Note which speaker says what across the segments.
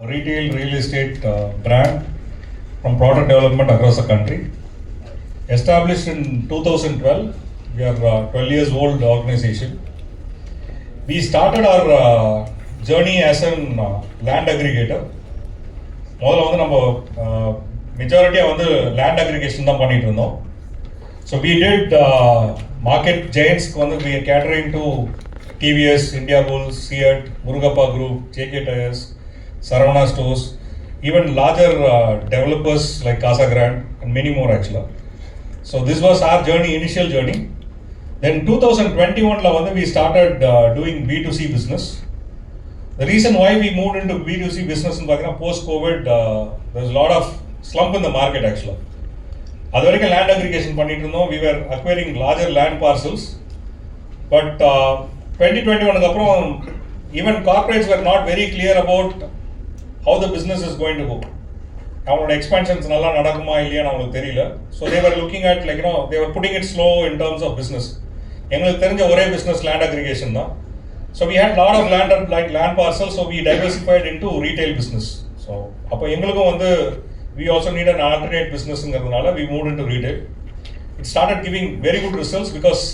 Speaker 1: retail real estate brand from product development across the country. Established in 2012, we are a 12 years old organization. We started our journey as a land aggregator. முதல்ல வந்து நம்ம மெஜாரிட்டியாக வந்து land aggregation தான் பண்ணிட்டு இருந்தோம். So we did market ஜெயின்ஸ்க்கு வந்து we catering to TVS, Indiabulls, CEAT, Murugappa group, JK tyres, Saravana stores, even larger developers like Casa Grande and many more actually. So this was our journey, initial journey. Then 2021 we started doing B2C business. The reason why we moved into B2C business in post-COVID, there's a lot of slump in the market actually. அது வரைக்கும் land aggregation பண்ணிட்டு இருந்தோம். We were acquiring larger land parcels. But 2021 அப்புறம் even corporates were not very clear about how the business is going to go. அவங்களோட expansions நல்லா நடக்குமா இல்லையான்னு அவங்களுக்கு தெரியல. So they're looking at like they're putting it slow in terms of business. எங்களுக்கு தெரிஞ்ச ஒரே பிஸ்னஸ் லேண்ட் அக்ரிகேஷன் தான். So we had lot of land parcel. So we diversified into retail business. So அப்போ எங்களுக்கும் வந்து we also need an alternate பிஸ்னஸ்ங்கிறதுனால we move into retail. It started giving very good results because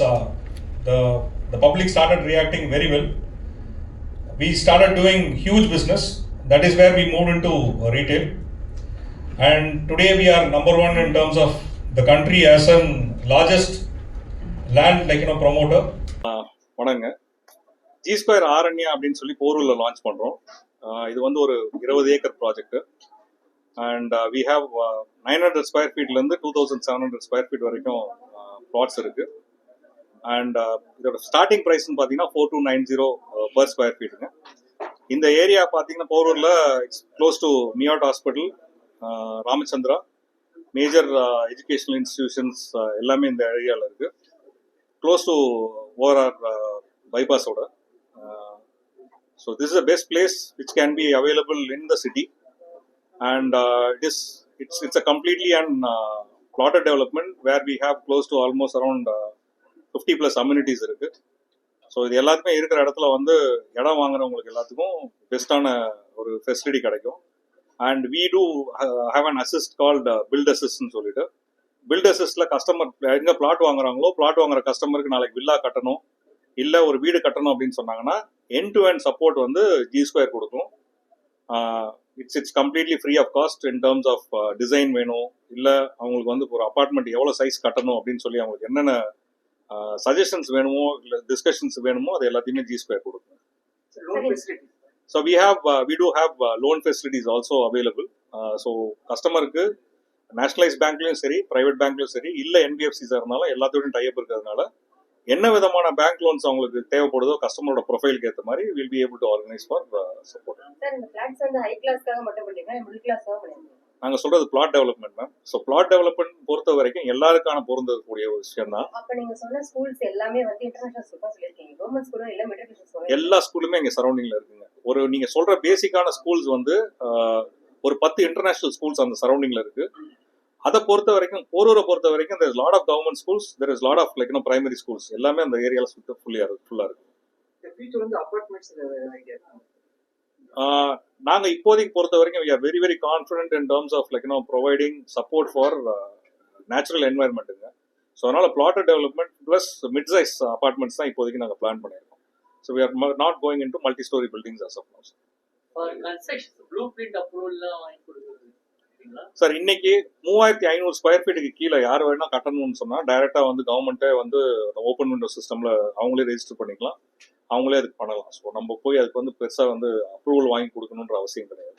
Speaker 1: the public started reacting very well. We started doing huge business. That is where we moved into retail. And today we are number one in terms of the country as an largest land promoter.
Speaker 2: வணங்க. G Square Aranya அப்படின்னு சொல்லி போரூரில் launch பண்ணுறோம். இது வந்து ஒரு 20 acre project. And we have 900 square ஃபீட்லேருந்து 2700 square feet வரைக்கும் ப்ளாட்ஸ் இருக்குது. அண்ட் இதோட ஸ்டார்டிங் ப்ரைஸ்ன்னு பார்த்தீங்கன்னா 4290 பர் ஸ்கொயர் ஃபீட்டுங்க. இந்த ஏரியா பார்த்தீங்கன்னா போரூரில் it's close to MIOT hospital, Ramachandra, major educational institutions எல்லாமே இந்த ஏரியாவில் இருக்குது. க்ளோஸ் டு ஓஆர்ஆர் பைபாஸோட. So this is the best place which can be available in the city. And it's a completely and plotted development where we have close to almost around 50+ amenities இருக்குது. So இது எல்லாத்துக்குமே இருக்கிற இடத்துல வந்து இடம் வாங்குறவங்களுக்கு எல்லாத்துக்கும் பெஸ்ட்டான ஒரு ஃபெசிலிட்டி கிடைக்கும். And we do have an assist called build அசிஸ்ட்னு சொல்லிட்டு, பில்ட் அசிஸ்டில் கஸ்டமர் எங்கே பிளாட் வாங்குறாங்களோ பிளாட் வாங்குற கஸ்டமருக்கு நாளைக்கு வில்லா கட்டணும் இல்லை ஒரு வீடு கட்டணும் அப்படின்னு சொன்னாங்கன்னா எண்ட் டு எண்ட் சப்போர்ட் வந்து G Square கொடுக்கும். It's completely free of cost in terms of design வேணும், இல்லை அவங்களுக்கு வந்து ஒரு அப்பார்ட்மெண்ட் எவ்வளோ சைஸ் கட்டணும் அப்படின்னு சொல்லி அவங்களுக்கு என்னென்ன சஜஷன்ஸ் வேணுமோ இல்லை டிஸ்கஷன்ஸ் வேணுமோ அது எல்லாத்தையுமே G Square கொடுக்கும். So we do have loan facilities also available. So கஸ்டமருக்கு நேஷனலைஸ் பேங்க்லையும் சரி ப்ரைவேட் பேங்க்லையும் சரி இல்லை NBFCஸாக இருந்தாலும் எல்லாத்தோடையும் டைப் இருக்கிறதுனால என்ன விதமான பேங்க் லோன்ஸ் அவங்களுக்கு தேவைப்படுதோ கஸ்டமரோட ப்ரொஃபைலுக்கு ஏற்ற மாதிரி will be able to organise for support. நாங்கள் சொல்றது plot development ma'am. So plot development பொறுத்த வரைக்கும் எல்லாருக்கான பொருந்தக்கூடிய ஒரு விஷயம் தான். எல்லா ஸ்கூலுமே இங்கே சரௌண்டிங்ல இருக்குங்க. ஒரு நீங்க சொல்ற பேசிக்கான ஸ்கூல்ஸ் வந்து ஒரு 10 இன்டர்நேஷனல் ஸ்கூல்ஸ் அந்த சரௌண்டிங்ல இருக்கு. அதை பொறுத்த வரைக்கும் போரூரை பொறுத்த வரைக்கும் there is lot of government schools, there is lot of primary schools எல்லாமே அந்த ஏரியால சுத்த ஃபுல்லா இருக்கு. நாங்க இப்போதைக்கு பொறுத்த வரைக்கும் we are very very confident in terms of providing support for natural environment. So அதனால plotted development plus mid size apartments தான் இப்போதைக்கு நாங்க பிளான் பண்ணியிருக்கோம். So we are not going into multi-story buildings as of now.
Speaker 3: For construction blueprint approval வாங்கி கொடுக்குறது
Speaker 2: sir, இன்னைக்கு 3500 square ஃபீட்டுக்கு கீழே யார் வேணா கட்டணும்னு சொன்னா டைரக்டா வந்து கவர்மெண்ட்டே வந்து ஓப்பன் விண்டோ சிஸ்டம்ல அவங்களே ரெஜிஸ்டர் பண்ணிக்கலாம், அவங்களே அதுக்கு பண்ணலாம். ஸோ நம்ம போய் அதுக்கு வந்து பெருசா வந்து அப்ரூவல் வாங்கி கொடுக்கணுன்ற அவசியம் கிடையாது.